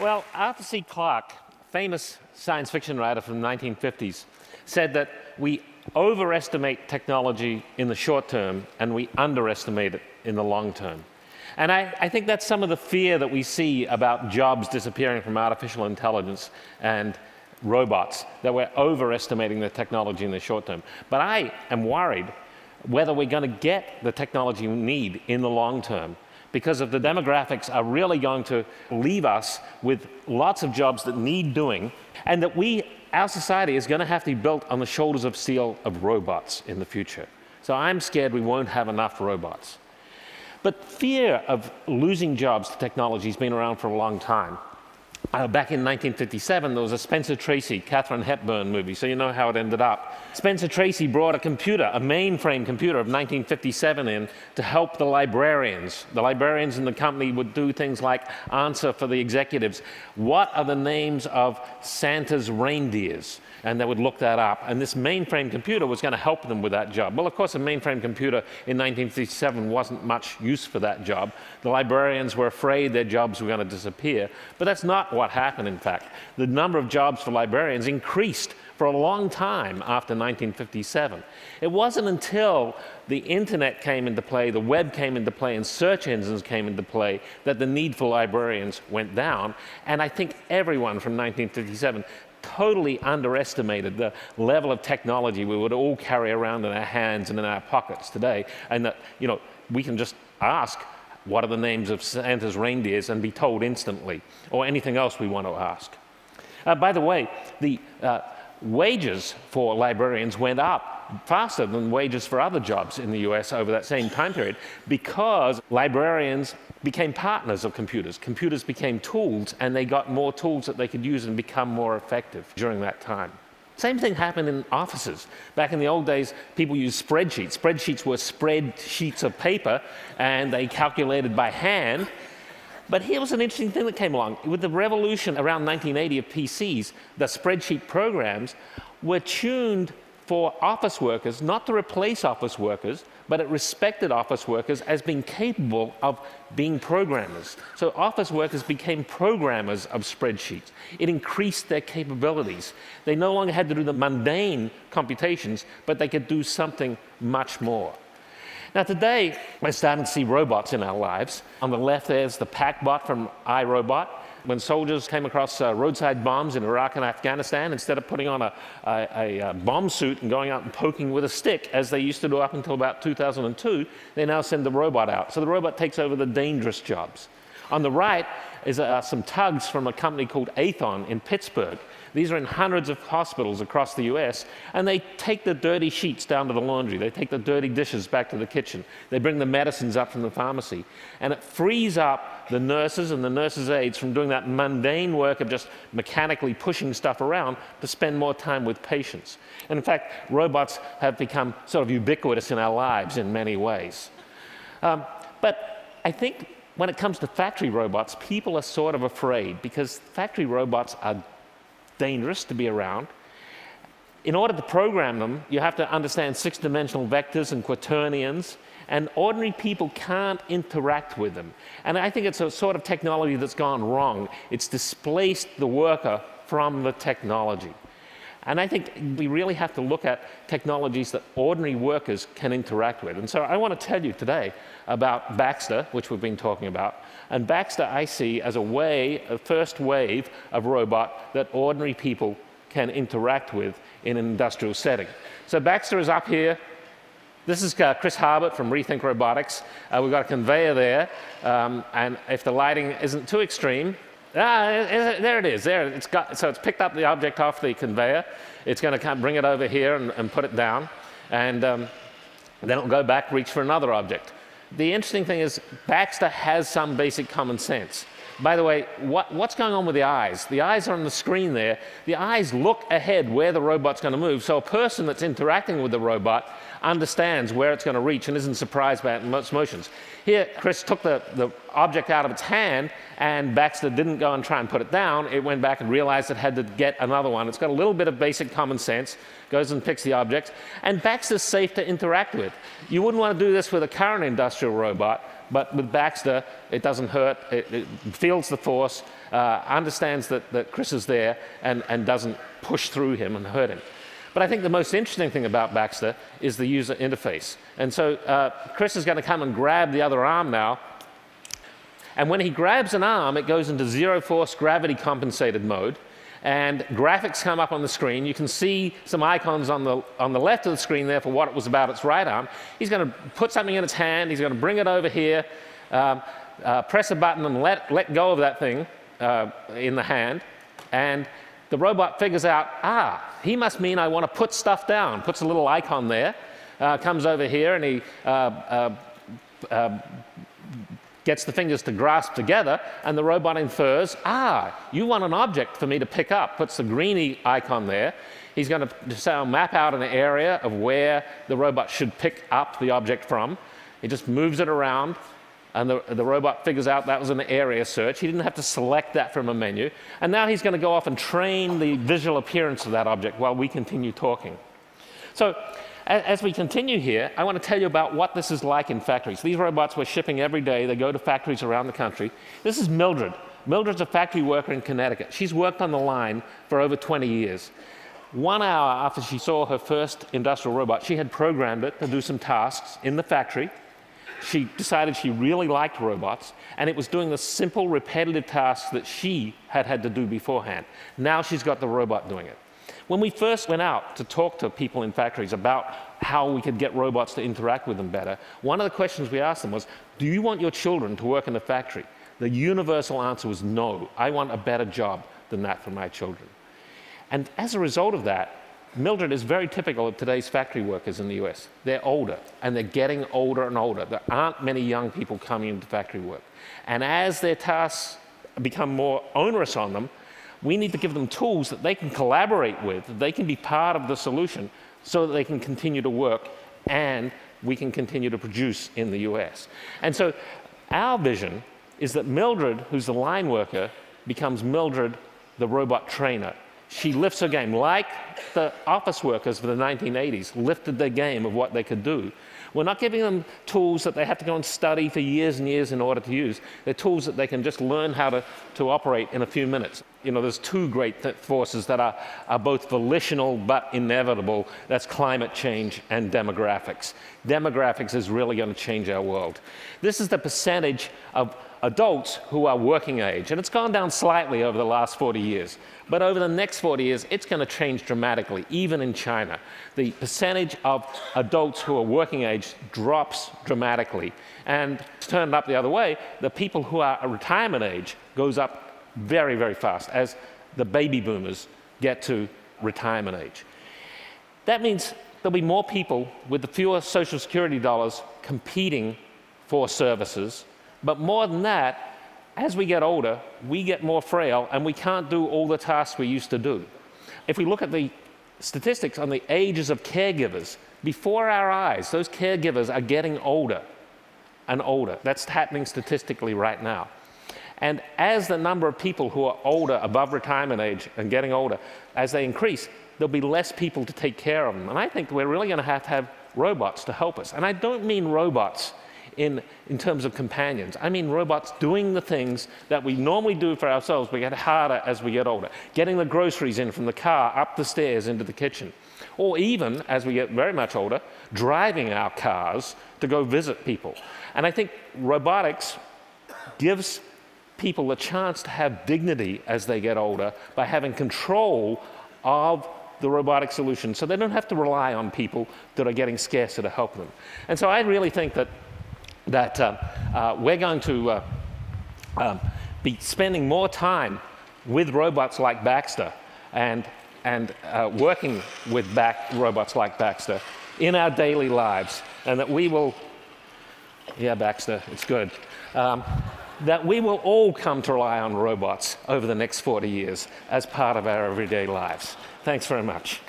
Well, Arthur C. Clarke, famous science fiction writer from the 1950s, said that we overestimate technology in the short term and we underestimate it in the long term. And I think that's some of the fear that we see about jobs disappearing from artificial intelligence and robots, that we're overestimating the technology in the short term. But I am worried whether we're going to get the technology we need in the long term, because of the demographics are really going to leave us with lots of jobs that need doing, and that our society is going to have to be built on the shoulders of steel of robots in the future. So I'm scared we won't have enough robots. But fear of losing jobs to technology has been around for a long time. Back in 1957, there was a Spencer Tracy, Katharine Hepburn movie, so you know how it ended up. Spencer Tracy brought a computer, a mainframe computer of 1957 in to help the librarians. The librarians in the company would do things like answer for the executives, what are the names of Santa's reindeers? And they would look that up. And this mainframe computer was going to help them with that job. Well, of course, a mainframe computer in 1957 wasn't much use for that job. The librarians were afraid their jobs were going to disappear. But that's not what happened, in fact. The number of jobs for librarians increased for a long time after 1957. It wasn't until the internet came into play, the web came into play, and search engines came into play that the need for librarians went down. And I think everyone from 1957 totally underestimated the level of technology we would all carry around in our hands and in our pockets today, and that, we can just ask, what are the names of Santa's reindeers, and be told instantly, or anything else we want to ask. By the way, the wages for librarians went up faster than wages for other jobs in the US over that same time period, because librarians became partners of computers. Computers became tools, and they got more tools that they could use and become more effective during that time. Same thing happened in offices. Back in the old days, people used spreadsheets. Spreadsheets were spread sheets of paper, and they calculated by hand. But here was an interesting thing that came along. With the revolution around 1980 of PCs, the spreadsheet programs were tuned for office workers, not to replace office workers, but it respected office workers as being capable of being programmers. So office workers became programmers of spreadsheets. It increased their capabilities. They no longer had to do the mundane computations, but they could do something much more. Now today, we're starting to see robots in our lives. On the left there's the PackBot from iRobot. When soldiers came across roadside bombs in Iraq and Afghanistan, instead of putting on a bomb suit and going out and poking with a stick, as they used to do up until about 2002, they now send the robot out. So the robot takes over the dangerous jobs. On the right is some tugs from a company called Aethon in Pittsburgh. These are in hundreds of hospitals across the US, and they take the dirty sheets down to the laundry. They take the dirty dishes back to the kitchen. They bring the medicines up from the pharmacy. And it frees up the nurses and the nurses' aides from doing that mundane work of just mechanically pushing stuff around to spend more time with patients. And in fact, robots have become sort of ubiquitous in our lives in many ways. But I think when it comes to factory robots, people are sort of afraid, because factory robots are dangerous to be around. In order to program them, you have to understand six-dimensional vectors and quaternions, and ordinary people can't interact with them. And I think it's a sort of technology that's gone wrong. It's displaced the worker from the technology. And I think we really have to look at technologies that ordinary workers can interact with. And so I want to tell you today about Baxter, which we've been talking about. And Baxter I see as a first wave of robot that ordinary people can interact with in an industrial setting. So Baxter is up here. This is Chris Harbert from Rethink Robotics. We've got a conveyor there, and if the lighting isn't too extreme, there it is. So it's picked up the object off the conveyor. It's going to come bring it over here and put it down, and then it'll go back, reach for another object. The interesting thing is Baxter has some basic common sense. By the way, what's going on with the eyes? The eyes are on the screen there. The eyes look ahead where the robot's going to move, so a person that's interacting with the robot understands where it's going to reach and isn't surprised by its motions. Here, Chris took the object out of its hand, and Baxter didn't go and try and put it down. It went back and realized it had to get another one. It's got a little bit of basic common sense, goes and picks the objects, and Baxter's safe to interact with. You wouldn't want to do this with a current industrial robot, but with Baxter, it doesn't hurt, it feels the force, understands that Chris is there and doesn't push through him and hurt him. But I think the most interesting thing about Baxter is the user interface. And so Chris is going to come and grab the other arm now. And when he grabs an arm, it goes into zero force gravity compensated mode. And graphics come up on the screen. You can see some icons on the left of the screen there for what it was about its right arm. He's going to put something in its hand. He's going to bring it over here, press a button and let go of that thing in the hand. And the robot figures out, he must mean I want to put stuff down. Puts a little icon there, comes over here, and he gets the fingers to grasp together, and the robot infers, you want an object for me to pick up. Puts the greeny icon there. He's going to map out an area of where the robot should pick up the object from. He just moves it around, and the robot figures out that was an area search. He didn't have to select that from a menu. And now he's going to go off and train the visual appearance of that object while we continue talking. So as we continue here, I want to tell you about what this is like in factories. These robots we're shipping every day. They go to factories around the country. This is Mildred. Mildred's a factory worker in Connecticut. She's worked on the line for over 20 years. 1 hour after she saw her first industrial robot, she had programmed it to do some tasks in the factory. She decided she really liked robots, and it was doing the simple, repetitive tasks that she had to do beforehand. Now she's got the robot doing it. When we first went out to talk to people in factories about how we could get robots to interact with them better, one of the questions we asked them was, do you want your children to work in the factory? The universal answer was no. I want a better job than that for my children. And as a result of that, Mildred is very typical of today's factory workers in the US. They're older, and they're getting older and older. There aren't many young people coming into factory work. And as their tasks become more onerous on them, we need to give them tools that they can collaborate with, that they can be part of the solution so that they can continue to work and we can continue to produce in the US. And so our vision is that Mildred, who's the line worker, becomes Mildred, the robot trainer. She lifts her game, like the office workers of the 1980s lifted their game of what they could do. We're not giving them tools that they have to go and study for years and years in order to use. They're tools that they can just learn how to operate in a few minutes. You know, there's two great forces that are both volitional but inevitable. That's climate change and demographics. Demographics is really going to change our world. This is the percentage of adults who are working age, and it's gone down slightly over the last 40 years. But over the next 40 years, it's going to change dramatically, even in China. The percentage of adults who are working age drops dramatically. And turned up the other way, the people who are at retirement age goes up very, very fast as the baby boomers get to retirement age. That means there'll be more people with the fewer Social Security dollars competing for services. But more than that, as we get older, we get more frail, and we can't do all the tasks we used to do. If we look at the statistics on the ages of caregivers, before our eyes, those caregivers are getting older and older. That's happening statistically right now. And as the number of people who are older, above retirement age, and getting older, as they increase, there'll be less people to take care of them. And I think we're really going to have robots to help us. And I don't mean robots in terms of companions. I mean robots doing the things that we normally do for ourselves, but get harder as we get older. Getting the groceries in from the car up the stairs into the kitchen. Or even, as we get very much older, driving our cars to go visit people. And I think robotics gives people a chance to have dignity as they get older by having control of the robotic solution, so they don't have to rely on people that are getting scarcer to help them. And so I really think that we're going to be spending more time with robots like Baxter and working with robots like Baxter in our daily lives, and that we will, yeah, Baxter, it's good, that we will all come to rely on robots over the next 40 years as part of our everyday lives. Thanks very much.